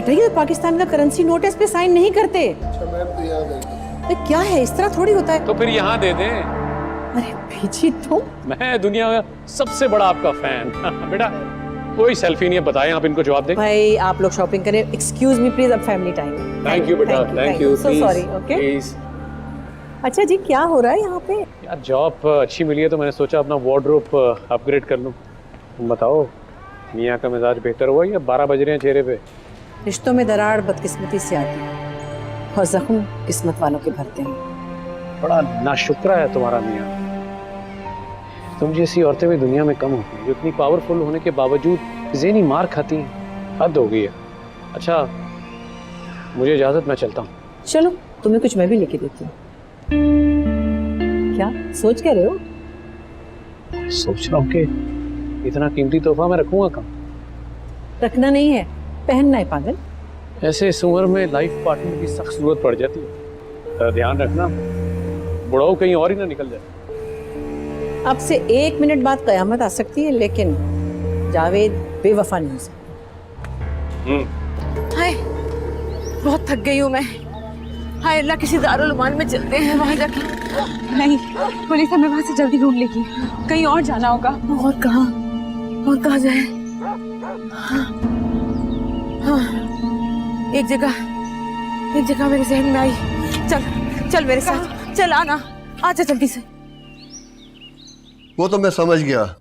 बेटा ये पाकिस्तान का करेंसी नोट है, इस पे साइन नहीं करते। अच्छा मैम तो यहाँ गई। क्या है, इस तरह थोड़ी होता है। तो फिर यहाँ दे दें। अरे पीछी तुम। मैं दुनिया में सबसे बड़ा आपका फैन। बेटा कोई सेल्फी नहीं है, बताएं आप इनको जवाब दें। भाई आप लोग शॉपिंग करें, एक्सक्यूज मी प्लीज, अब फैमिली टाइम। थैंक यू बेटा, thank you. So sorry. Okay please. अच्छा जी, क्या हो रहा है यहाँ पे? यार जॉब अच्छी मिली है तो मैंने सोचा अपना वार्डरोब अपग्रेड कर लूँ। तुम बताओ, मियाँ का मिजाज बेहतर हुआ या 12 बज रहे हैं चेहरे पे? रिश्तों में दरार बदकिस्मती से आती है और जख्म किस्मत वालों के भरते हैं। बड़ा नाशुक्रा है तुम्हारा मियाँ। तुम जैसी औरतें भी दुनिया में कम होती हैं जो इतनी पावरफुल होने के बावजूद ज़हनी मार खाती हैं। हद हो गई है। अच्छा मुझे इजाज़त, मैं चलता हूँ। चलो तुम्हें कुछ मैं भी लेके देती हूँ। क्या सोच क्या रहे हो? सोच रहा हूँ कि इतना कीमती तोहफा मैं रखूंगा कहाँ? रखना नहीं है, पहनना है पागल। ऐसे इस उम्र में लाइफ पार्टनर की सख्त जरूरत पड़ जाती है। ध्यान रखना बुढ़ाऊ कहीं और ही ना निकल जाए। अब से 1 मिनट बाद कयामत आ सकती है, लेकिन जावेद बेवफा नहीं हो सकता। हाय बहुत थक गई हूँ मैं। हाय अल्लाह, किसी दारुल उमान में चलते हैं, वहां जाके। नहीं, पुलिस हमें वहां से जल्दी ढूंढ लेगी। कहीं और जाना होगा। और कहाँ जाए? हाँ, एक जगह मेरे जहन में आई। चल मेरे साथ, चल आना, आजा जल्दी से। वो तो मैं समझ गया,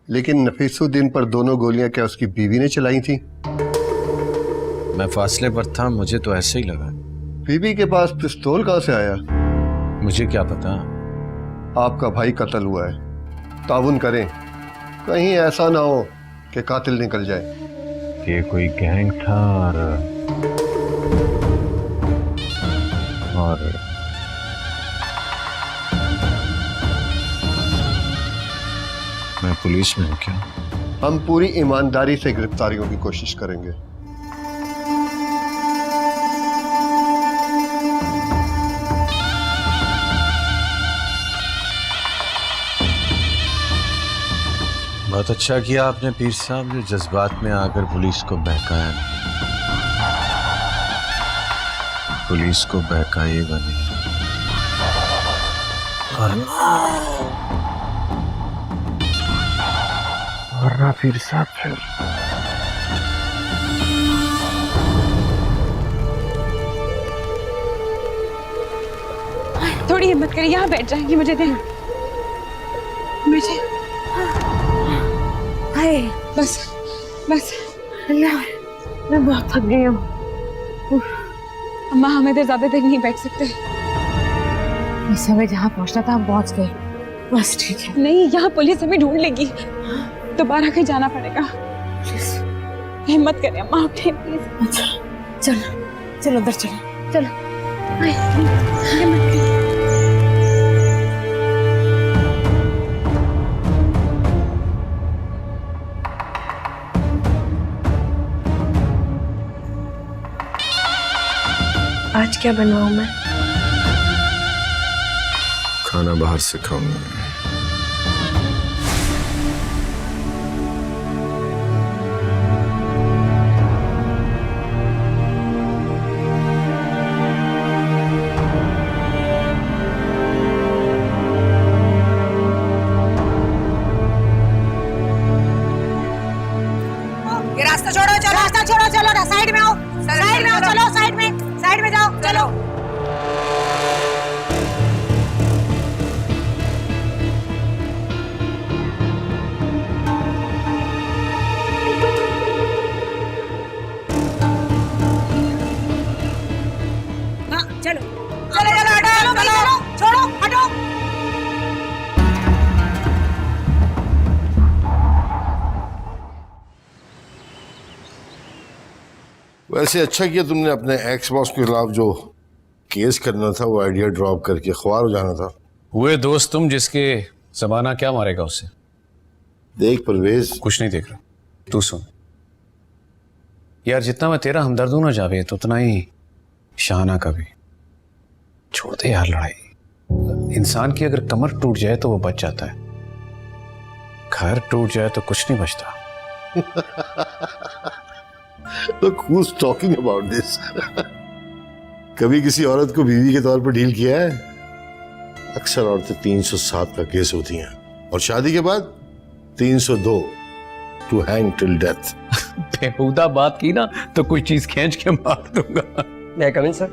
लेकिन नफीसुद्दीन पर दोनों गोलियां क्या उसकी बीवी ने चलाई थी? मैं फासले पर था, मुझे तो ऐसे ही लगा। बीवी के पास पिस्तौल कहाँ से आया? मुझे क्या पता। आपका भाई कत्ल हुआ है, ताउन करें, कहीं ऐसा ना हो कि कातिल निकल जाए। ये कोई गैंग था और मैं पुलिस में हूँ क्या? हम पूरी ईमानदारी से गिरफ्तारियों की कोशिश करेंगे। बहुत अच्छा किया आपने पीर साहब, जो जज्बात में आकर पुलिस को बहकाया नहीं। पुलिस को बहकाएगा नहीं। वरना पीर साहब फिर थोड़ी हिम्मत करिए, यहाँ बैठ जाएंगी। मुझे दे, मुझे। हाय बस अल्लाह, मैं बहुत थक गई हूँ। अम्मा हम इधर ज्यादा देर नहीं बैठ सकते। इस समय जहाँ पहुँचना था हम पहुँच गए, बस ठीक है। नहीं, यहाँ पुलिस हमें ढूंढ लेगी, दोबारा कहीं जाना पड़ेगा। हिम्मत करें अम्मा, उठे प्लीज। अच्छा चलो अंदर चलो। हिम्मत करें। आज क्या बनवाऊं मैं? खाना बाहर से खाऊंगा। ये रास्ता छोड़ो, चलो ना, साइड में आओ, चलो साइड में जाओ, चलो। हाँ चलो, छोड़ो, हटो। वैसे अच्छा किया तुमने अपने एक्स बॉस के खिलाफ जो केस करना था वो आइडिया ड्रॉप करके ख्वार हो जाना था। हुए दोस्त तुम जिसके जमाना क्या मारेगा उसे। देख परवेज, कुछ नहीं देख रहा, तू सुन यार, जितना मैं तेरा हमदर्द हूं ना जावेद, उतना ही शाना का भी। छोड़ दे यार लड़ाई। इंसान की अगर कमर टूट जाए तो वो बच जाता है, घर टूट जाए तो कुछ नहीं बचता। Look, who's talking about this? कभी किसी औरत को बीवी के तौर पर डील किया है? अक्सर औरतें 307 का केस होती हैं और शादी के बाद 302 टू हैंग टिल डेथ। बेहुदा बात की ना तो कोई चीज खींच के मार दूंगा। मैं कमिंग सर।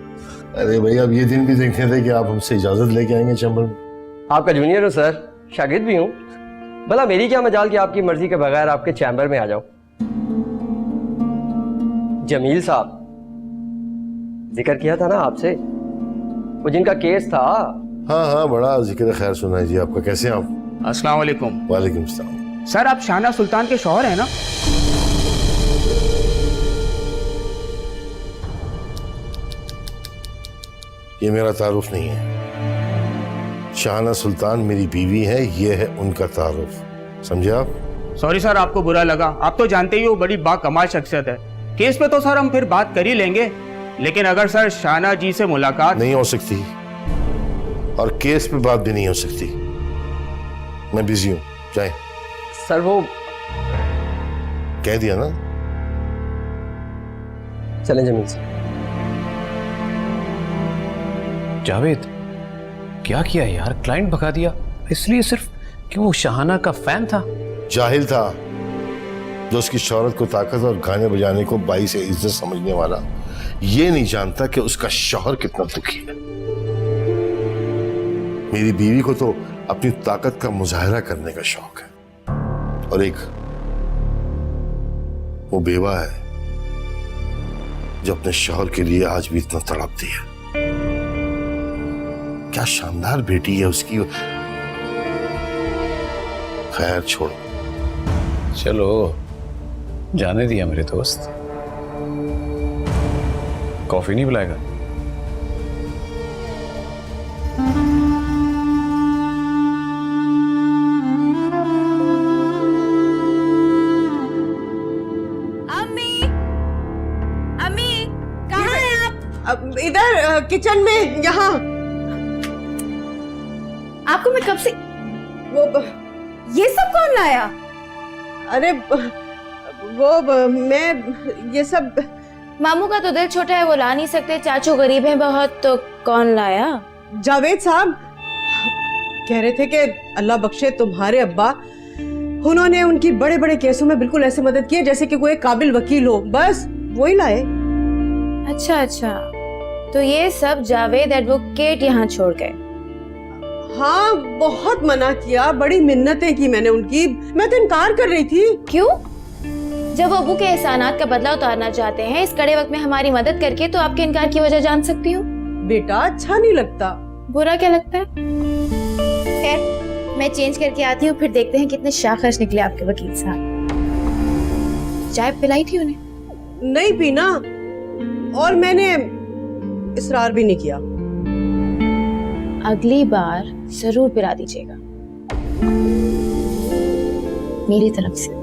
अरे भाई, अब ये दिन भी देखने थे कि आप हमसे इजाजत लेके आएंगे चैम्बर में। आपका जूनियर हूँ सर, शागिर्द भी हूँ। भला मेरी क्या मजाल कि आपकी मर्जी के बगैर आपके चैम्बर में आ जाऊं। जमील साहब, जिक्र किया था ना आपसे, वो जिनका केस था। हाँ हाँ, बड़ा जिक्र खैर सुना है जी आपका। कैसे हैं आप? अस्सलाम वालेकुम। वालेकुम सलाम। सर, आप शाहना सुल्तान के शौहर हैं ना? ये मेरा तारुफ नहीं है। शाहना सुल्तान मेरी बीवी है, ये है उनका तारुफ। समझे आप? सॉरी सर, आपको बुरा लगा। आप तो जानते ही हो बड़ी बाकमाल शख्सियत है। केस पे तो सर हम फिर बात कर ही लेंगे, लेकिन अगर सर शाहना जी से मुलाकात नहीं हो सकती और केस पे बात भी नहीं हो सकती। मैं बिजी हूं, जाए। सर वो कह दिया ना। चलें जमील साहब। जावेद, क्या किया यार? क्लाइंट भगा दिया इसलिए सिर्फ कि वो शाहाना का फैन था? जाहिल था जो उसकी शौहरत को ताकत और गाने बजाने को बाई से इज्जत समझने वाला ये नहीं जानता कि उसका शौहर कितना दुखी है। मेरी बीवी को तो अपनी ताकत का मुजाहरा करने का शौक है और एक वो बेवा है जो अपने शौहर के लिए आज भी इतना तड़पती है। क्या शानदार बेटी है उसकी। खैर छोड़ो। चलो जाने दिया मेरे दोस्त। कॉफी नहीं बुलाएगा? अम्मी कहाँ हैं आप? इधर किचन में। यहाँ आपको मैं कब से ये सब कौन लाया? अरे मैं ये सब। मामू का तो दिल छोटा है, वो ला नहीं सकते। चाचू गरीब हैं बहुत, तो कौन लाया? जावेद साहब कह रहे थे कि अल्लाह बख्शे तुम्हारे अब्बा, उन्होंने उनकी बड़े बड़े केसों में बिल्कुल ऐसे मदद की है जैसे कि कोई एक काबिल वकील हो, बस वही लाए। अच्छा अच्छा, तो ये सब जावेद एडवोकेट यहाँ छोड़ गए? हाँ, बहुत मना किया, बड़ी मिन्नतें की मैंने उनकी। मैं तो इनकार कर रही थी। क्यों? जब वो अबू के एहसानात का बदला उतारना चाहते हैं इस कड़े वक्त में हमारी मदद करके, तो आपके इनकार की वजह जान सकती हूँ? बेटा अच्छा नहीं लगता। बुरा क्या लगता है? खैर मैं चेंज करके आती हूँ, फिर देखते हैं कितने शाखर्श निकले आपके वकील साहब। चाय पिलाई थी उन्हें? नहीं पीना, और मैंने इसरार भी नहीं किया। अगली बार जरूर पिला दीजिएगा मेरी तरफ से।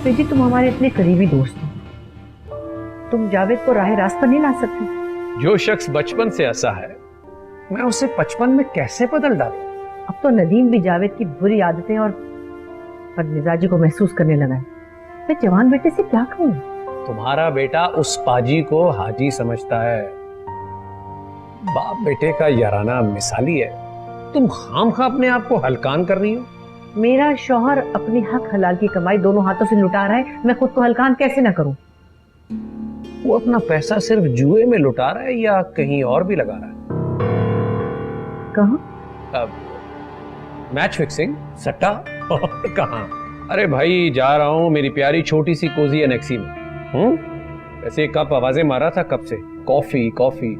जी तुम हमारे इतने करीबी दोस्त हो, तुम जावेद को राह रास्त पर नहीं ला सकती? जो शख्स बचपन से ऐसा है, मैं उसे 55 में कैसे बदल डालूं? अब तो नदीम भी जावेद की बुरी आदतें और बदमिजाजी को महसूस करने लगा है। मैं जवान बेटे से क्या कहूँ? तुम्हारा बेटा उस पाजी को हाजी समझता है। बाप बेटे का याराना मिसाली है। तुम खामखा अपने आप को हलकान कर रही हो। मेरा शौहर अपनी हक हलाल की कमाई दोनों हाथों से लुटा रहा है, मैं खुद को हलकान कैसे ना करूं? वो अपना पैसा सिर्फ जुए में लुटा रहा है या कहीं और भी लगा रहा है? कहाँ? मैच फिक्सिंग, सट्टा और कहाँ? अरे भाई जा रहा हूँ मेरी प्यारी छोटी सी कोजी एनेक्सी में। वैसे कप आवाजें मारा था कब से, कॉफी कॉफी।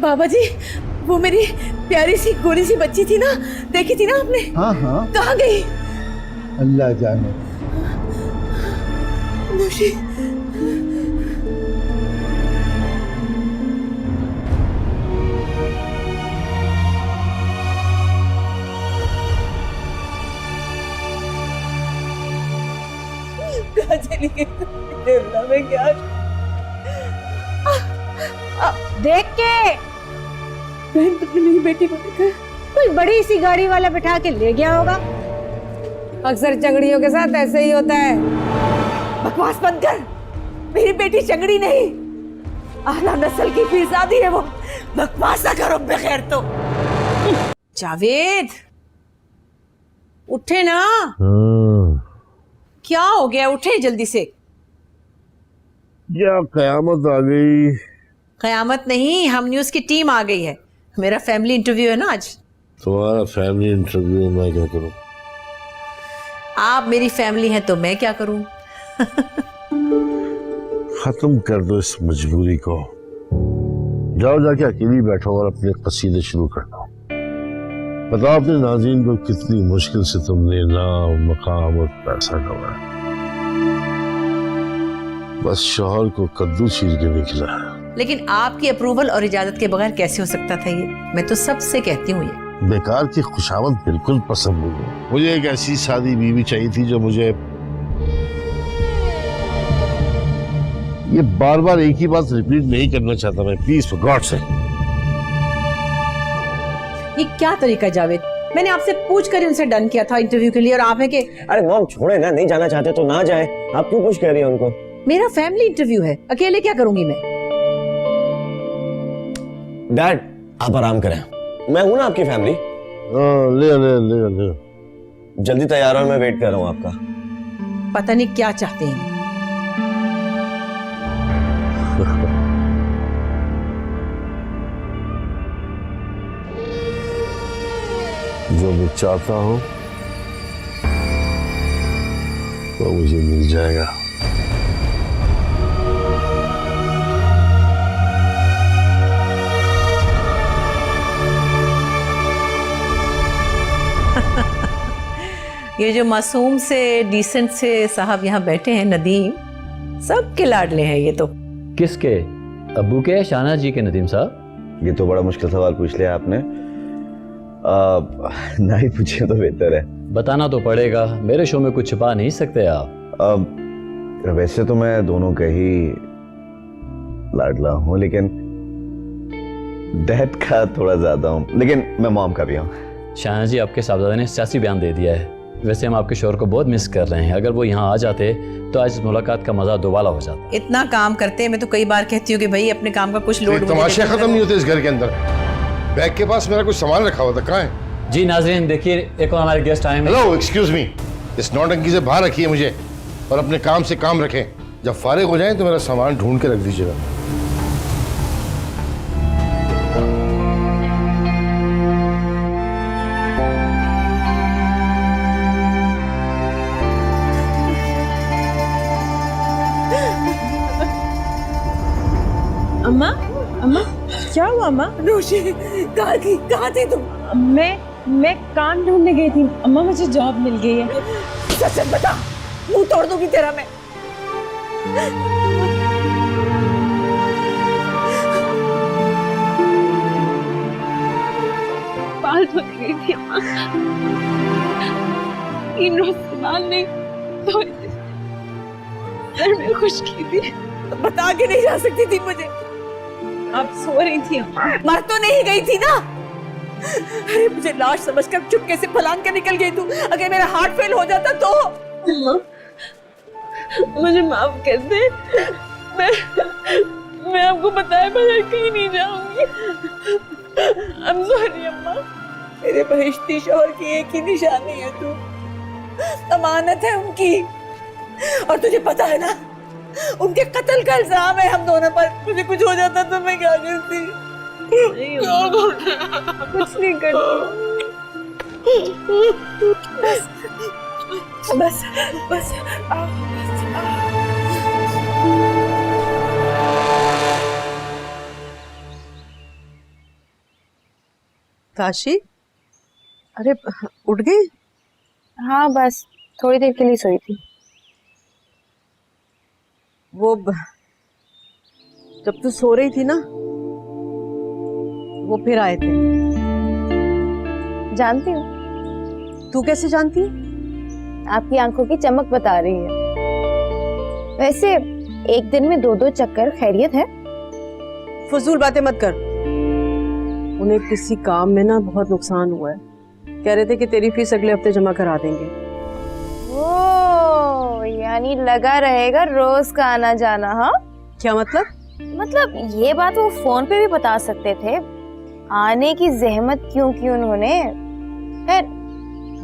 बाबा जी, वो मेरी प्यारी सी गोरी सी बच्ची थी ना, देखी थी ना आपने? हाँ हाँ, कहाँ गई? अल्लाह जाने। नौशी, कहाँ चली गई? देवला में क्या? देख के बहन, तुमने मेरी बेटी को देखा? कोई बड़ी सी गाड़ी वाला बिठा के ले गया होगा। अक्सर चंगड़ियों के साथ ऐसे ही होता है। बकवास बंद कर। मेरी बेटी चंगड़ी नहीं, आला नस्ल की पीरजादी है वो। बकवास ना करो बगैर तो। जावेद, उठे ना। क्या हो गया? उठे जल्दी से। क्या कयामत आ गई? कयामत नहीं, हम न्यूज की टीम आ गई है। मेरा फैमिली इंटरव्यू है ना आज। तुम्हारा फैमिली इंटरव्यू मैं क्या करूं? आप मेरी फैमिली हैं तो मैं क्या करूं? खत्म कर दो इस मजबूरी को। जाओ जाके अकेली बैठो और अपने कसीदे शुरू कर दो। बताओ अपने नाज़रीन को कितनी मुश्किल से तुमने नाम, मकाम और पैसा कमाया। बस शौहर को कद्दू चीर के निकला है। लेकिन आपकी अप्रूवल और इजाजत के बगैर कैसे हो सकता था ये? मैं तो सबसे कहती हूँ ये। बेकार की खुशामद बिल्कुल पसंद नहीं है। मुझे एक ऐसी शादी बीवी चाहिए थी जो मुझे ये बार बार एक ही बात रिपीट नहीं करना चाहता मैं, प्लीज फॉर गॉड से। ये क्या तरीका है जावेद? मैंने आपसे पूछ कर ही उनसे डन किया था इंटरव्यू के लिए, और आप है कि अरे मॉम छोड़े ना, नहीं जाना चाहते तो ना जाए। आप क्यों पुश कर रही हैं उनको? मेरा फैमिली इंटरव्यू है, अकेले क्या करूंगी मैं? डैड आप आराम करें, मैं हूं ना आपकी फैमिली। ले ले ले ले। जल्दी तैयार हो, मैं वेट कर रहा हूं आपका। पता नहीं क्या चाहते हैं। जो मैं चाहता हूं वो मुझे मिल जाएगा। ये जो मासूम से डिसेंट से साहब यहाँ बैठे हैं, नदीम, सबके लाडले हैं ये तो। किसके? अब्बू के, शाना जी के? नदीम साहब, ये तो बड़ा मुश्किल सवाल पूछ लिया आपने। ना ही पूछे तो बेहतर है। बताना तो पड़ेगा, मेरे शो में कुछ छुपा नहीं सकते आप। वैसे तो मैं दोनों का ही लाडला हूँ, लेकिन डैड का थोड़ा ज्यादा हूँ, लेकिन मैं मॉम का भी हूँ। शाना जी, आपके साहबजादे ने सियासी बयान दे दिया है। वैसे हम आपके शोहर को बहुत मिस कर रहे हैं। अगर वो यहाँ आ जाते तो आज इस मुलाकात का मजा दोबारा हो जाता। इतना काम करते, मैं तो कई बार कहती हूँ कि भाई अपने काम का कुछ लोड। तमाशे खत्म नहीं होते इस घर के अंदर। बैग के पास मेरा कुछ सामान रखा हुआ था, कहाँ है? जी नाजरीन देखिए, एक और हमारे गेस्ट आए हैं। Hello, excuse me. इस नौटंकी से बाहर रखिए मुझे, और अपने काम से काम रखें। जब फारिग हो जाए तो मेरा सामान ढूंढ के रख दीजिएगा। अम्मा, अम्मा क्या हुआ अम्मा? नौशी, कहाँ थी तुम? मैं काम ढूंढने गई थी अम्मा, मुझे जॉब मिल गई है। सच सच बता, मुंह तोड़ दूंगी तेरा मैं। बाल धोने गई थी अम्मा, 3 रोज से बाल नहीं धोए थे, सर में खुशकी थी। बता के नहीं जा सकती थी मुझे? आप सो रही थी अम्मा। मर तो नहीं गई थी ना? अरे मुझे लाश समझकर चुपके से फलांग के निकल गई तू। अगर मेरा हार्ट फेल हो जाता तो? अम्मा, मुझे माफ कर दे। मैं आपको बताए बगैर कहीं नहीं जाऊंगी। I'm sorry अम्मा। मेरे बहिश्ती शौहर की एक ही निशानी है तू, अमानत है उनकी। और तुझे पता है ना, उनके कत्ल का इल्जाम है हम दोनों पर। मुझे कुछ हो जाता तो मैं क्या करती? कुछ नहीं करती। बस बस काशी, अरे उठ गई? हाँ बस थोड़ी देर के लिए सोई थी। जब तू सो रही थी ना, वो फिर आए थे। जानती हूँ। तू कैसे जानती है? आपकी आंखों की चमक बता रही है। वैसे एक दिन में 2-2 चक्कर खैरियत है? फजूल बातें मत कर। उन्हें किसी काम में ना बहुत नुकसान हुआ है। कह रहे थे कि तेरी फीस अगले हफ्ते जमा करा देंगे। ओ, यानी लगा रहेगा रोज का आना जाना। हाँ, क्या मतलब? मतलब ये बात वो फोन पे भी बता सकते थे। आने की जहमत क्यों की उन्होंने? खैर,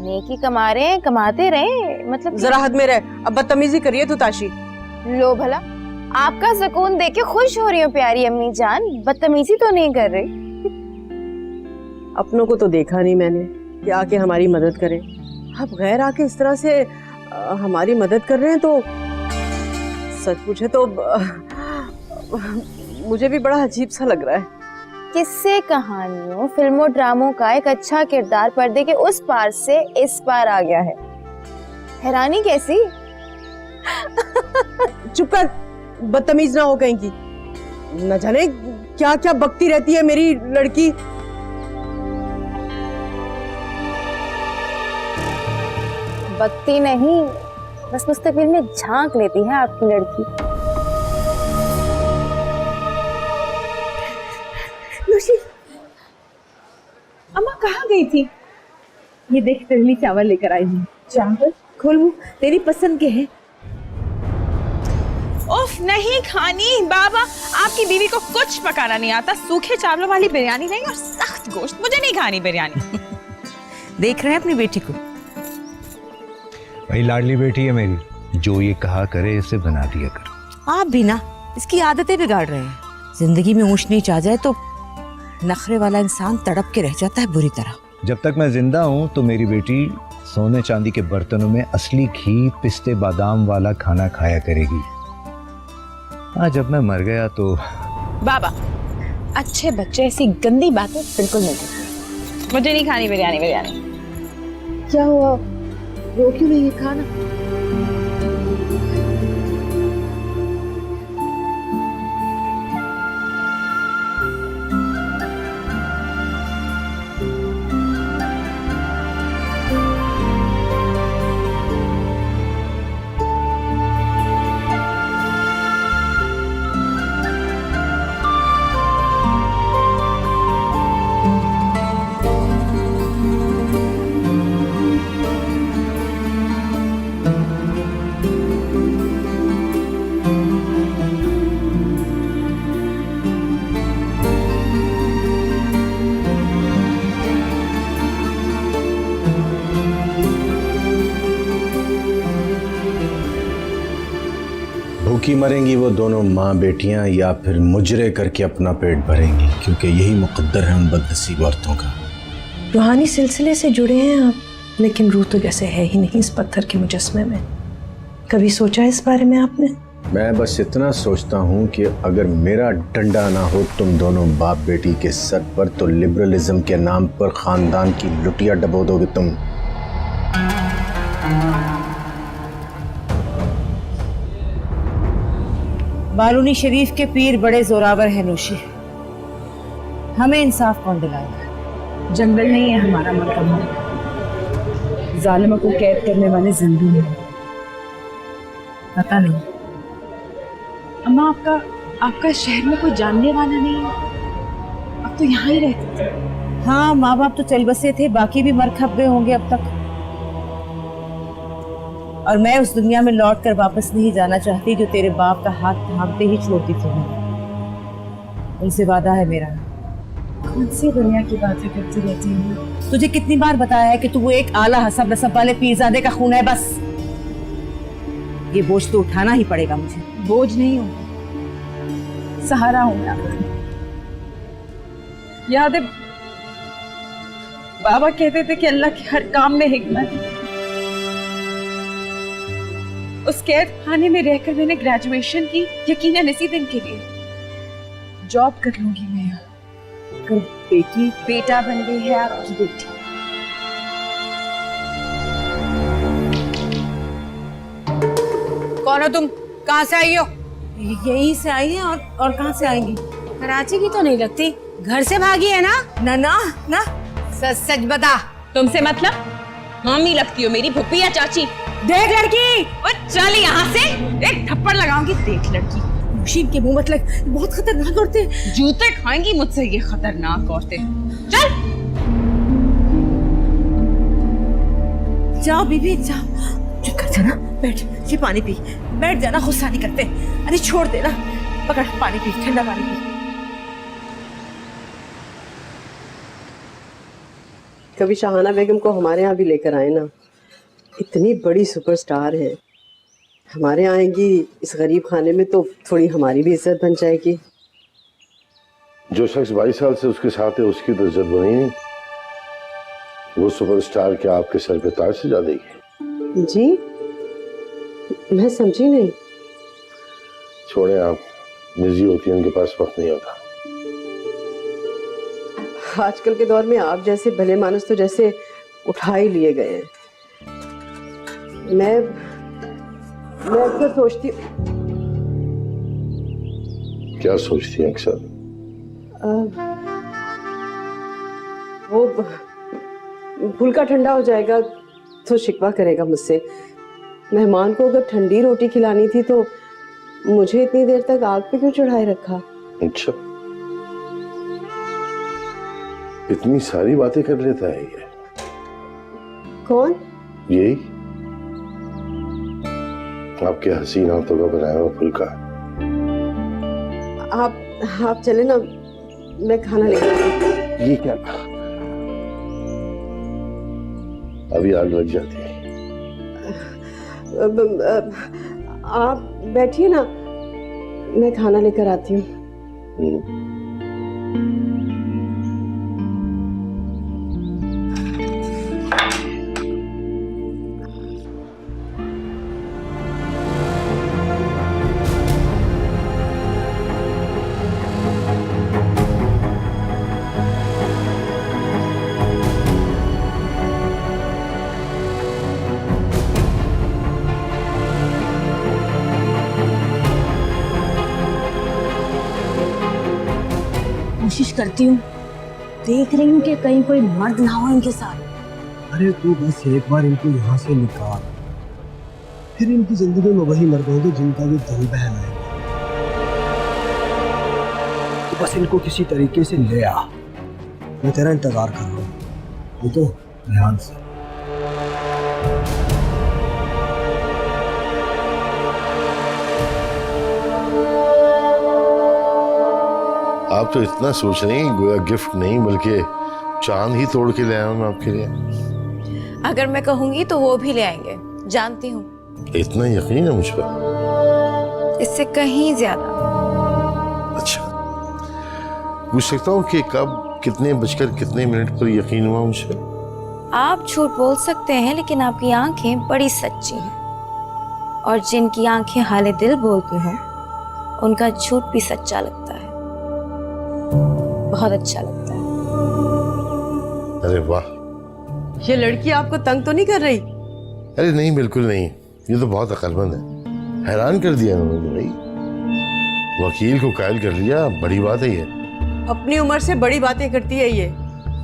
नेकी कमा रहे हैं, कमाते रहे। मतलब जरा हद में रह। अब बदतमीजी करिए तू ताशी। लो भला, आपका सुकून देख के खुश हो रही हूँ प्यारी अम्मी जान, बदतमीजी तो नहीं कर रही। अपनों को तो देखा नहीं मैंने कि आके हमारी मदद करे। अब गैर आके इस तरह से हमारी मदद कर रहे हैं तो सच पूछे तो मुझे भी बड़ा अजीब सा लग रहा है। किस्से कहानियों, फिल्मों, ड्रामों का एक अच्छा किरदार पर्दे के उस पार से इस पार आ गया है। हैरानी कैसी? चुप कर, बदतमीज ना हो कहीं की। न जाने क्या क्या बकती रहती है मेरी लड़की। बकती नहीं, बस मुस्तकबिल में झांक लेती है आपकी लड़की। लुशी, अम्मा कहाँ गई थी? ये देख तेरे लिए चावल लेकर आई हूँ। चावल? खोल मुँह, तेरी पसंद के हैं। उफ, नहीं खानी बाबा, आपकी बीवी को कुछ पकाना नहीं आता। सूखे चावलों वाली बिरयानी नहीं और सख्त गोश्त, मुझे नहीं खानी बिरयानी। देख रहे हैं अपनी बेटी को? भाई लाडली बेटी है मेरी, जो ये कहा करे इसे बना दिया करो। आप भी ना इसकी आदतें बिगाड़ रहे हैं। जिंदगी में ऊंच नीच आ जाए तो नखरे वाला इंसान तड़प के रह जाता है बुरी तरह। जब तक मैं जिंदा हूँ तो मेरी बेटी सोने चांदी के बर्तनों में असली घी, पिस्ते, बादाम वाला खाना खाया करेगी। हाँ, जब मैं मर गया तो बाबा, अच्छे बच्चे ऐसी गंदी बातें बिल्कुल नहीं करते। मुझे नहीं खानी बिरयानी। क्या हुआ? रो क्यों नहीं है? खाना भूखी मरेंगी वो दोनों माँ बेटियां या फिर मुजरे करके अपना पेट भरेंगी, क्योंकि यही मुकद्दर है उन बदनसीब औरतों का। रूहानी सिलसिले से जुड़े हैं आप, लेकिन रूह तो जैसे है ही नहीं इस पत्थर के मुजस्मे में। कभी सोचा इस बारे में आपने? मैं बस इतना सोचता हूँ कि अगर मेरा डंडा ना हो तुम दोनों बाप बेटी के सर पर, तो लिबरलिज्म के नाम पर खानदान की लुटिया डबो दोगे तुम। बारूनी शरीफ के पीर बड़े जोरावर हैं नूशी। हमें इंसाफ कौन दिलाएगा? जंगल नहीं है हमारा मरकम, जालिमों को कैद करने वाले जंगली हैं। पता नहीं अम्मा, आपका शहर में कोई जानने वाला नहीं है? अब तो यहाँ ही रहते थे। हाँ, माँ बाप तो चल बसे थे, बाकी भी मर खप गए होंगे अब तक। और मैं उस दुनिया में लौट कर वापस नहीं जाना चाहती जो तेरे बाप का हाथ थामते ही छोड़ती थी। उनसे वादा है मेरा। कौन सी दुनिया की बातें करती रहती है? तुझे कितनी बार बताया है कि तू वो एक आला हसब नसब वाले पीरजादे का खून है। बस ये बोझ तो उठाना ही पड़ेगा मुझे। बोझ नहीं हूँ, सहारा हूँ मैं आपका। याद है बाबा कहते थे कि अल्लाह के हर काम में हिकमत है। उस कैद खाने में रहकर मैंने ग्रेजुएशन की, यकीनन इसी दिन के लिए। जॉब कर लूंगी मैं यहाँ, बनकर बेटी, बेटा बन गई है आपकी बेटी। कौन हो तुम? कहाँ से आई हो? यहीं से आई है। और कहाँ से आएंगी? कराची की तो नहीं लगती, घर से भागी है ना? ना ना ना, सच सच बता। तुमसे मतलब? मम्मी लगती हो मेरी, फुप्पी या चाची? देख लड़की, और चल यहाँ से, एक थप्पड़ लगाऊंगी। देख लड़की, मुशीब के मुंह मत लग, बहुत खतरनाक औरतें। जूते खाएंगी मुझसे ये खतरनाक औरतें। चल जाओ बीबी जाओ, चुप कर जाना, बैठ, ये पानी पी, बैठ जाना, गुस्सा नहीं करते। अरे छोड़ देना, पकड़ पानी पी, ठंडा पानी पी। कभी शाहाना बेगम को हमारे यहाँ भी लेकर आए ना, इतनी बड़ी सुपरस्टार है, हमारे यहाँ आएंगी इस गरीब खाने में तो थोड़ी हमारी भी इज्जत बन जाएगी। जो शख्स 22 साल से उसके साथ है उसकी तो इज्जत बनी नहीं, वो सुपरस्टार क्या आपके सर पे ताज सजा देगी? जी मैं समझी नहीं। छोड़े आप, बिजी होती है, उनके पास वक्त नहीं होता। आजकल के दौर में आप जैसे भले मानस तो जैसे उठा ही लिए गए हैं। मैं अक्सर सोचती। क्या सोचती हैं अक्सर? वो फुल्का ठंडा हो जाएगा तो शिकवा करेगा मुझसे। मेहमान को अगर ठंडी रोटी खिलानी थी तो मुझे इतनी देर तक आग पे क्यों चढ़ाए रखा? अच्छा, इतनी सारी बातें कर लेता है ये। कौन? यही आपके हसीन आंखों का बनाया हुआ फुल्का। आप चले ना, मैं खाना लेकर आती। ये क्या? अभी आग लग जाती है। आप बैठिए ना, मैं खाना लेकर आती हूँ। कोशिश करती हूँ, देख रही हूँ कि कहीं कोई मर्द ना हो इनके साथ। अरे तू बस एक बार इनको यहाँ से निकाल, फिर इनकी जिंदगी में वही मर्द होंगे जिनका भी दिल बहलाएगा। तो बस इनको किसी तरीके से ले आ, मैं तेरा इंतजार कर रहा हूँ। ये तो ध्यान से। आप तो इतना सोच रही हैं गोया गिफ्ट नहीं बल्कि चांद ही तोड़ के ले आया हूं मैं आपके लिए। अगर मैं कहूंगी तो वो भी ले आएंगे, जानती हूँ। इतना यकीन है मुझ पर? इससे कहीं ज्यादा। अच्छा, पूछ सकता हूँ कि कब, कितने बजकर कितने मिनट पर यकीन हुआ मुझे? आप झूठ बोल सकते हैं लेकिन आपकी आंखें बड़ी सच्ची हैं, और जिनकी आंखें हाले दिल बोलती हैं उनका झूठ भी सच्चा लगता है, बहुत अच्छा लगता है। अरे वाह, ये लड़की आपको तंग तो नहीं कर रही? अरे नहीं, बिल्कुल नहीं, ये तो बहुत अक्लमंद है। हैरान कर दिया उन्होंने भाई, वकील को कायल कर लिया, बड़ी बात है ये। अपनी उम्र से बड़ी बातें करती है ये,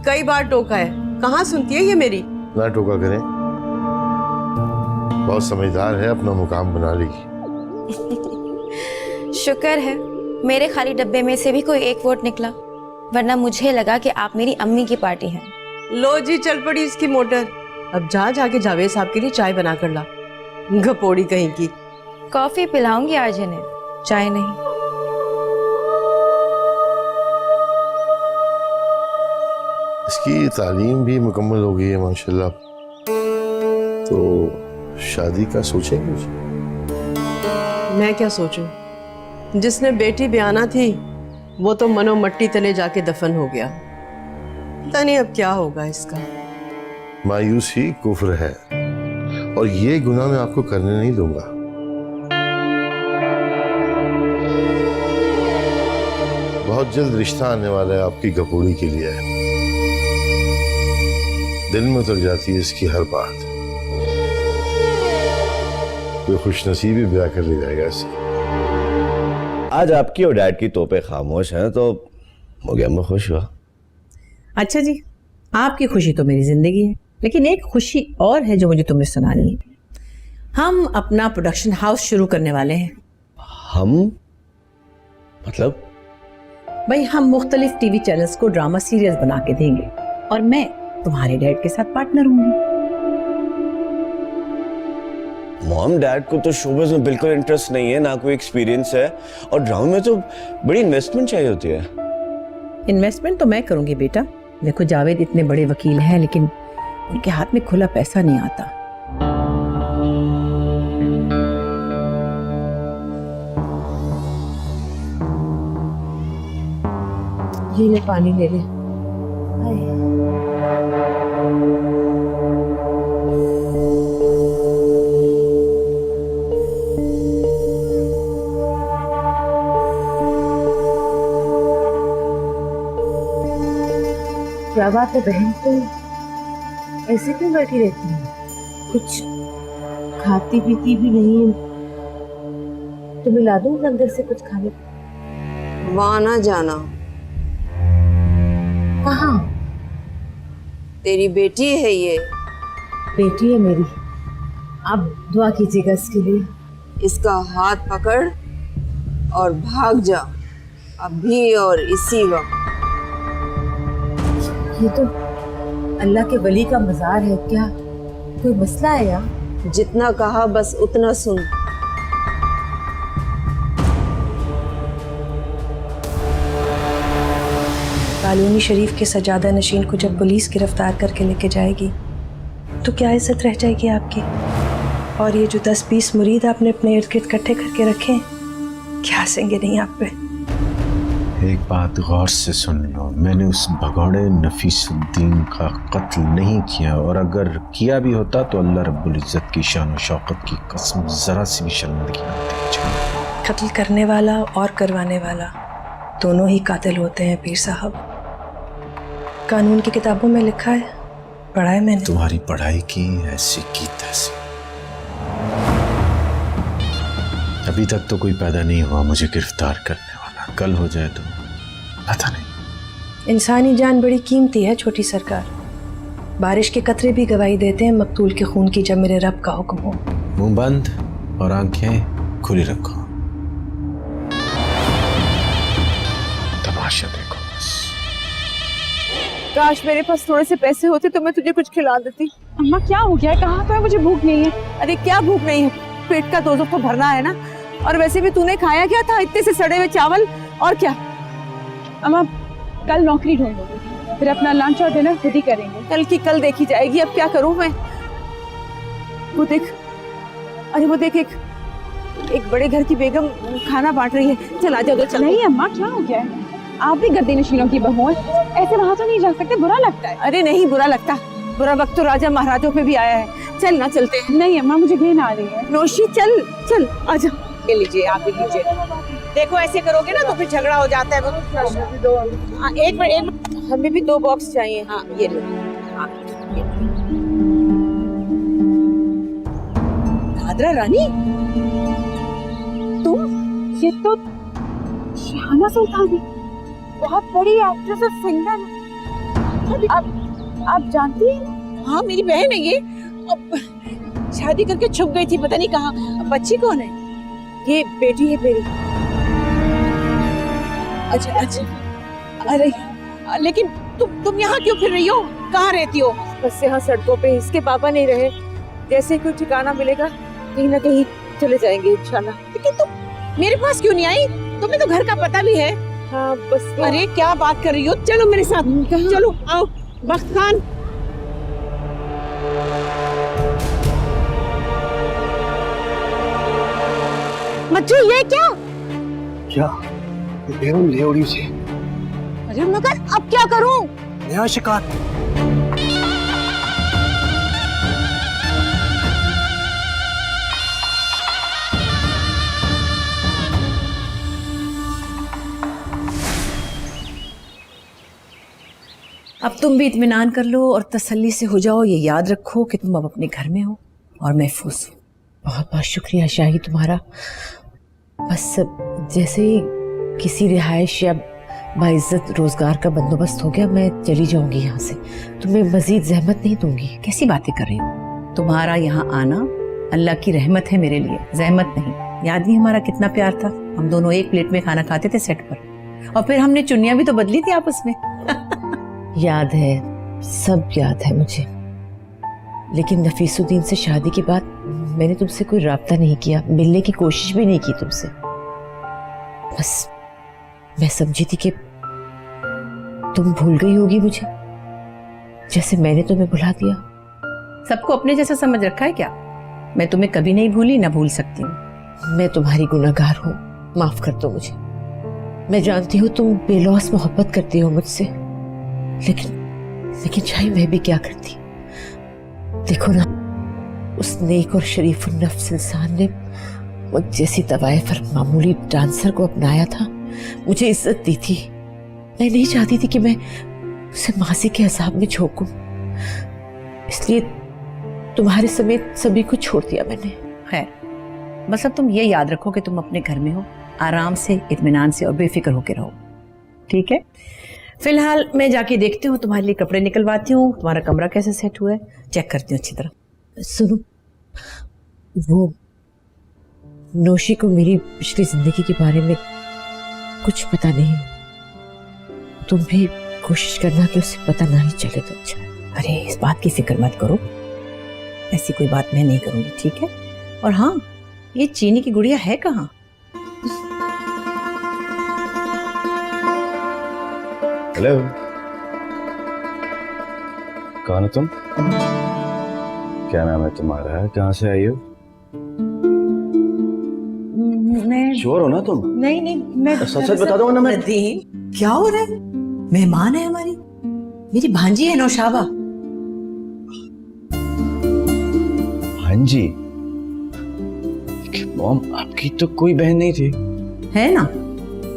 कई बार टोका है, कहाँ सुनती है ये मेरी? ना टोका करें, बहुत समझदार है, अपना मुकाम बना लेगी। शुक्र है मेरे खाली डब्बे में से भी कोई एक वोट निकला, वरना मुझे लगा कि आप मेरी अम्मी की पार्टी हैं। लो जी, चल पड़ी इसकी मोटर। अब जाके जावेद साहब के लिए चाय बना कर ला, गपोड़ी कहीं की। कॉफी पिलाऊंगी आज इन्हें, चाय नहीं। इसकी तालीम भी मुकम्मल हो गई है माशाल्लाह, तो शादी का सोचेंगे उसे? मैं क्या सोचूं, जिसने बेटी ब्याना थी वो तो मनो मट्टी तले जाके दफन हो गया। पता नहीं अब क्या होगा इसका। मायूसी कुफ्र है, और ये गुनाह मैं आपको करने नहीं दूंगा। बहुत जल्द रिश्ता आने वाला है आपकी गपोड़ी के लिए। दिल में उतर जाती है इसकी हर बात। कोई खुशनसीबी ब्याह कर ले जाएगा इसे। आज आपकी और डैड की तोपे खामोश हैं तो हो गया, मैं खुश हुआ। अच्छा जी, आपकी खुशी तो मेरी जिंदगी है, लेकिन एक खुशी और है जो मुझे तुम्हें सुनानी है। हम अपना प्रोडक्शन हाउस शुरू करने वाले हैं। हम मतलब? भाई हम मुख्तलिफ टीवी चैनल्स को ड्रामा सीरियल्स बना के देंगे और मैं तुम्हारे डैड के साथ पार्टनर हूँ। मॉम, डैड को तो शोबिज़ में बिल्कुल इंटरेस्ट नहीं है, ना कोई एक्सपीरियंस है, और ड्रामा में तो बड़ी इन्वेस्टमेंट चाहिए होती है। इन्वेस्टमेंट तो मैं करूंगी बेटा। देखो जावेद इतने बड़े वकील हैं, लेकिन उनके हाथ में खुला पैसा नहीं आता। ये ले पानी ले ले। क्या बात है बहन, तुम ऐसे क्यों बैठी रहती हो? कुछ खाती पीती भी नहीं? तुम्हें ला दूं अंदर से कुछ खाने? वहां ना जाना। कहाँ? तेरी बेटी है ये। बेटी है मेरी, आप दुआ कीजिएगा इसके लिए। इसका हाथ पकड़ और भाग जा, अभी और इसी वक्त। ये तो अल्लाह के वली का मज़ार है, क्या कोई मसला है यार? जितना कहा बस उतना सुन। कॉलोनी शरीफ के सजादा नशीन को जब पुलिस गिरफ्तार करके लेके जाएगी तो क्या इज्जत रह जाएगी आपकी? और ये जो 10-20 मुरीद आपने अपने इर्द गिर्द इकट्ठे करके रखे हैं, क्या हंसेंगे नहीं आप पे? एक बात गौर से सुन लो, मैंने उस भगौड़े नफीसुद्दीन का कत्ल नहीं किया, और अगर किया भी होता तो अल्लाह रब्बुल इज़्ज़त की शान और शौकत की कसम जरा सी भी शर्मिंदगी ना देनी। कत्ल करने वाला और करवाने वाला दोनों ही कातिल होते हैं पीर साहब। कानून की किताबों में लिखा है, पढ़ा है मैंने। तुम्हारी पढ़ाई की ऐसी की तैसी। अभी तक तो कोई पैदा नहीं हुआ मुझे गिरफ्तार करने वाला, कल हो जाए तो पता नहीं। इंसानी जान बड़ी कीमती है छोटी सरकार। बारिश के कतरे भी गवाही देते हैं मकतूल के खून की, जब मेरे रब का हुक्म हो। मुंह बंद और आंखें खुली रखो, तमाशा देखो बस। काश मेरे पास थोड़े से पैसे होते तो मैं तुझे कुछ खिला देती। अम्मा क्या हो गया है? कहाँ तो है? मुझे भूख नहीं है। अरे क्या भूख नहीं है, पेट का दोज़ख तो भरना है ना। और वैसे भी तूने खाया क्या था? इतने से सड़े हुए चावल और क्या? अम्मा कल नौकरी ढूंढूंगी, फिर अपना लंच और डिनर खुद ही करेंगे। कल की कल देखी जाएगी, अब क्या करूं मैं? वो देख, अरे वो देख, एक बड़े घर की बेगम खाना बांट रही है। चल आजा उधर चल। नहीं अम्मा क्या हो गया है? आप भी गद्दी नशीनों की बहू हैं, ऐसे वहां तो नहीं जा सकते, बुरा लगता है। अरे नहीं बुरा लगता, बुरा वक्त तो राजा महाराजों पे भी आया है। चल ना चलते हैं। नहीं अम्मा मुझे घेन आ रही है। नौशी चल चल आजा। ये लीजिए, आप भी लीजिए। देखो ऐसे करोगे ना तो फिर झगड़ा हो जाता है। हाँ, एक मिनट, हमें भी 2 बॉक्स चाहिए। हाँ ये लो। हाँ, भाद्रा रानी तुम? ये तो शाहाना सुल्तानी, बहुत बड़ी एक्ट्रेस और सिंगर। आप जानती हैं? हाँ मेरी बहन है ये। अब शादी करके छुप गई थी पता नहीं कहाँ। बच्ची कौन है? ये बेटी है मेरी। अच्छा। अरे लेकिन तुम यहाँ क्यों फिर रही हो? कहाँ रहती हो? बस यहाँ सड़कों पे। इसके पापा नहीं रहे, जैसे कोई ठिकाना मिलेगा कहीं ना कहीं चले जाएंगे इंशाल्लाह। लेकिन तुम मेरे पास क्यों नहीं आई? तुम्हें तो घर का पता भी है। हाँ बस। अरे क्या बात कर रही हो? चलो मेरे साथ। चलो आओ। बख्त खान मच्चू ये क्या? क्या बेगम ले उड़ी से? अरे मगर अब क्या करूं? नया शिकार। अब तुम भी इत्मीनान कर लो और तसल्ली से हो जाओ। ये याद रखो कि तुम अब अपने घर में हो और महफूज हो। बहुत बहुत शुक्रिया शाही तुम्हारा। बस जैसे ही किसी रिहाइश या बाइज्जत रोजगार का बंदोबस्त हो गया, मैं चली जाऊंगी यहाँ से। तुम्हें मजीद जहमत नहीं दूंगी। कैसी बातें कर रही हो? तुम्हारा यहाँ आना अल्लाह की रहमत है मेरे लिए, जहमत नहीं। याद नहीं हमारा कितना प्यार था? हम दोनों एक प्लेट में खाना खाते थे सेट पर, और फिर हमने चुन्नियां भी तो बदली थी आपस में। याद है, सब याद है मुझे। लेकिन नफीसुद्दीन से शादी के बाद मैंने तुमसे कोई राब्ता नहीं किया, मिलने की कोशिश भी नहीं की तुमसे। बस मैं समझी थी कि तुम भूल गई होगी मुझे, जैसे मैंने तुम्हें भुला दिया। सबको अपने जैसा समझ रखा है क्या? मैं तुम्हें कभी नहीं भूली, ना भूल सकती हूँ। मैं तुम्हारी गुनहगार हूँ, माफ कर दो मुझे। मैं जानती हूँ तुम बेलौस मोहब्बत करती हो मुझसे, लेकिन शायद मैं भी क्या करती। देखो ना, उस नेक और शरीफ नफ्स इंसान ने मुझ जैसी तवाइफ और मामूली डांसर को अपनाया था, मुझे इज्जत दी थी। मैं नहीं चाहती थी कि मैं उसे मासी के अजाब में झोंकूं, इसलिए तुम्हारे समेत सभी को छोड़ दिया मैंने। खैर, बस अब तुम ये याद रखो कि तुम अपने घर में हो, आराम से, इत्मीनान से और बेफिक्र होकर रहो, ठीक है? फिलहाल मैं जाके देखती हूँ, तुम्हारे लिए कपड़े निकलवाती हूँ, तुम्हारा कमरा कैसे सेट हुआ है चेक करती हूँ अच्छी तरह। सुनो, वो नौशी को मेरी पिछली जिंदगी के बारे में कुछ पता नहीं। तुम भी कोशिश करना कि उसे पता ना ही चले तो अच्छा है। अरे इस बात की फिक्र मत करो, ऐसी कोई बात मैं नहीं करूंगी, ठीक है? और हाँ, ये चीनी की गुड़िया है कहाँ? हेलो, कौन हो तुम? क्या नाम है तुम्हारा? कहाँ से आई हो? मैं चोर हो ना तुम? नहीं, मैं सच बता दो ना। मैं क्या हो रहा है? मेहमान है हमारी, मेरी भांजी है नौशाबा। भांजी? मॉम, आपकी तो कोई बहन नहीं थी। है ना,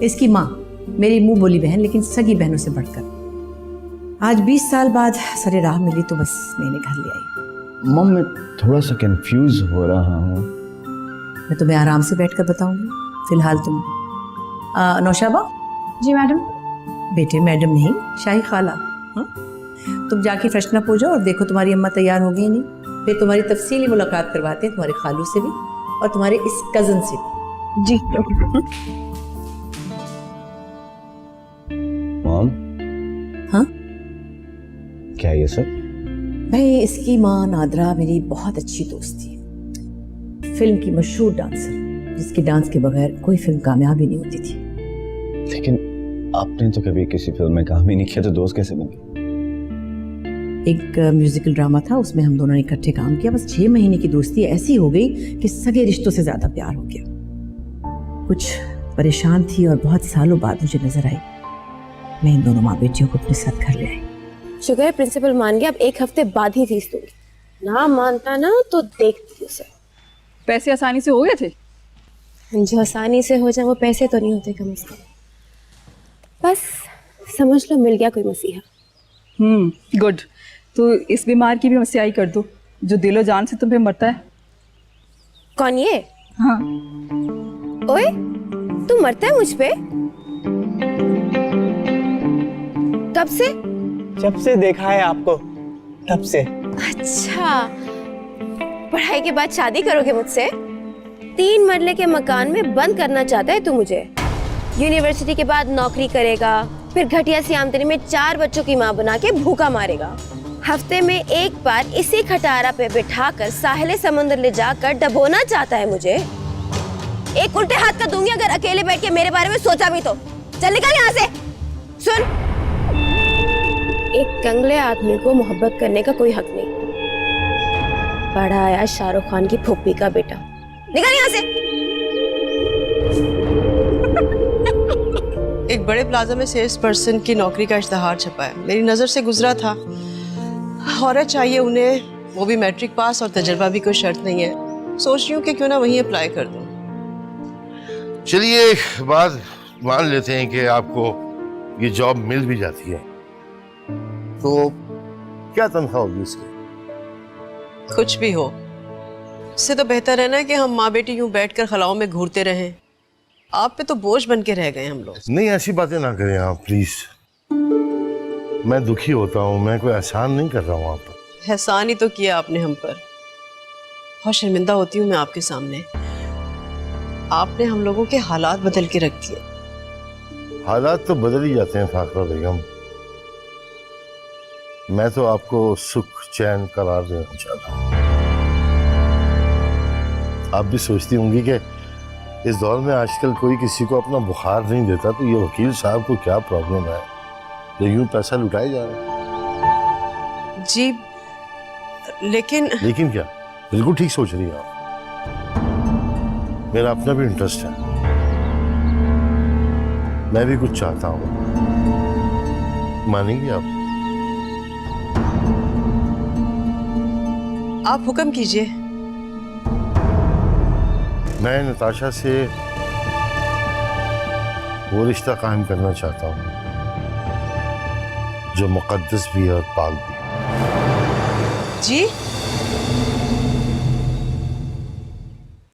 इसकी माँ, मेरी मुंह बोली बहन, लेकिन सगी बहनों से बढ़कर। आज 20 साल बाद सरे राह मिली तो बस मैंने घर ले आई। मॉम, मैं थोड़ा सा कंफ्यूज हो रहा हूँ। मैं तुम्हें आराम से बैठकर बताऊंगी, फिलहाल तुम नौशाबा। जी मैडम। बेटे मैडम नहीं, शाही खाला। हाँ, तुम जाके फ्रेशन अप हो जाओ और देखो तुम्हारी अम्मा तैयार हो गई नहीं। फिर तुम्हारी तफसीली मुलाकात करवाते हैं तुम्हारे खालू से भी और तुम्हारे इस कजन से भी। जी। मॉम। हाँ, क्या ये सब? भाई, इसकी माँ नादरा मेरी बहुत अच्छी दोस्त थी, फिल्म की मशहूर डांसर, जिसके डांस के बगैर कोई फिल्म कामयाब ही नहीं होती थी। लेकिन आपने तो कभी किसी फिल्म में काम ही नहीं किया, तो दोस्त कैसे बन गए? एक म्यूजिकल ड्रामा था, उसमें हम दोनों ने इकट्ठे काम किया। बस 6 महीने की दोस्ती ऐसी हो गई कि सगे रिश्तों से ज्यादा प्यार हो गया। कुछ परेशान थी और बहुत सालों बाद मुझे नजर आई। मैं इन दोनों माँ बेटियों को अपने साथ घर ले आई। शुक्र है प्रिंसिपल मान गया, अब एक हफ्ते बाद ही फीस दूंगी। ना मानता ना तो देखती उसे। पैसे आसानी से हो गए थे? जो आसानी से हो जाए वो पैसे तो नहीं होते कम से कम। बस समझ लो मिल गया कोई मसीहा। गुड। तो इस बीमार की भी मसीहाई कर दो जो दिलो जान से तुम पे मरता है। कौन ये? हाँ। ओए, तू मरता है मुझ पे? कब से? जब से देखा है आपको तब से। अच्छा, पढ़ाई के बाद शादी करोगे मुझसे? 3 मरले के मकान में बंद करना चाहता है तू मुझे। यूनिवर्सिटी के बाद नौकरी करेगा, फिर घटिया सी आमदनी में 4 बच्चों की माँ बना के भूखा मारेगा। हफ्ते में एक बार इसी खटारा पे बिठाकर साहिल समुद्र ले जाकर डबोना चाहता है मुझे। एक उल्टे हाथ का दूंगी अगर अकेले बैठ के मेरे बारे में सोचा भी तो। चल निकल यहाँ से। सुन, एक कंगले आदमी को मोहब्बत करने का कोई हक नहीं। बड़ा आया शाहरुख खान की फूफी का बेटा। निकल यहाँ से। एक बड़े प्लाजा में सेल्स पर्सन की नौकरी का इश्तहार छपा है, मेरी नजर से गुजरा था। औरत चाहिए उन्हें, वो भी मैट्रिक पास, और तजुर्बा भी कोई शर्त नहीं है। सोच रही हूँ कि क्यों ना वहीं अप्लाई कर दूँ। चलिए, एक बात मान लेते हैं कि आपको ये जॉब मिल भी जाती है, तो क्या तनख्वाह होगी उसकी? कुछ भी हो, इससे तो बेहतर है ना कि हम माँ बेटी यूं बैठकर खलाओं में घूरते रहें। आप पे तो बोझ बन के रह गए हम लोग। नहीं, ऐसी बातें ना करें आप प्लीज। मैं दुखी होता हूँ, मैं कोई एहसान नहीं कर रहा हूँ आप पर। एहसान ही तो किया आपने हम पर। बहुत शर्मिंदा होती हूँ मैं आपके सामने। आपने हम लोगों के हालात बदल के रख दिए। हालात तो बदल ही जाते हैं फाखरा बेगम। मैं तो आपको सुख चैन करार देना चाहता हूँ। आप भी सोचती होंगी कि इस दौर में आजकल कोई किसी को अपना बुखार नहीं देता, तो ये वकील साहब को क्या प्रॉब्लम है जो यूं पैसा लुटाए जा रहे हैं? जी लेकिन क्या? बिल्कुल ठीक सोच रही हैं आप। मेरा अपना भी इंटरेस्ट है, मैं भी कुछ चाहता हूँ। मानेंगे आप हुक्म कीजिए। मैं नताशा से वो रिश्ता कायम करना चाहता हूँ जो मुकद्दस भी है और पाक भी। जी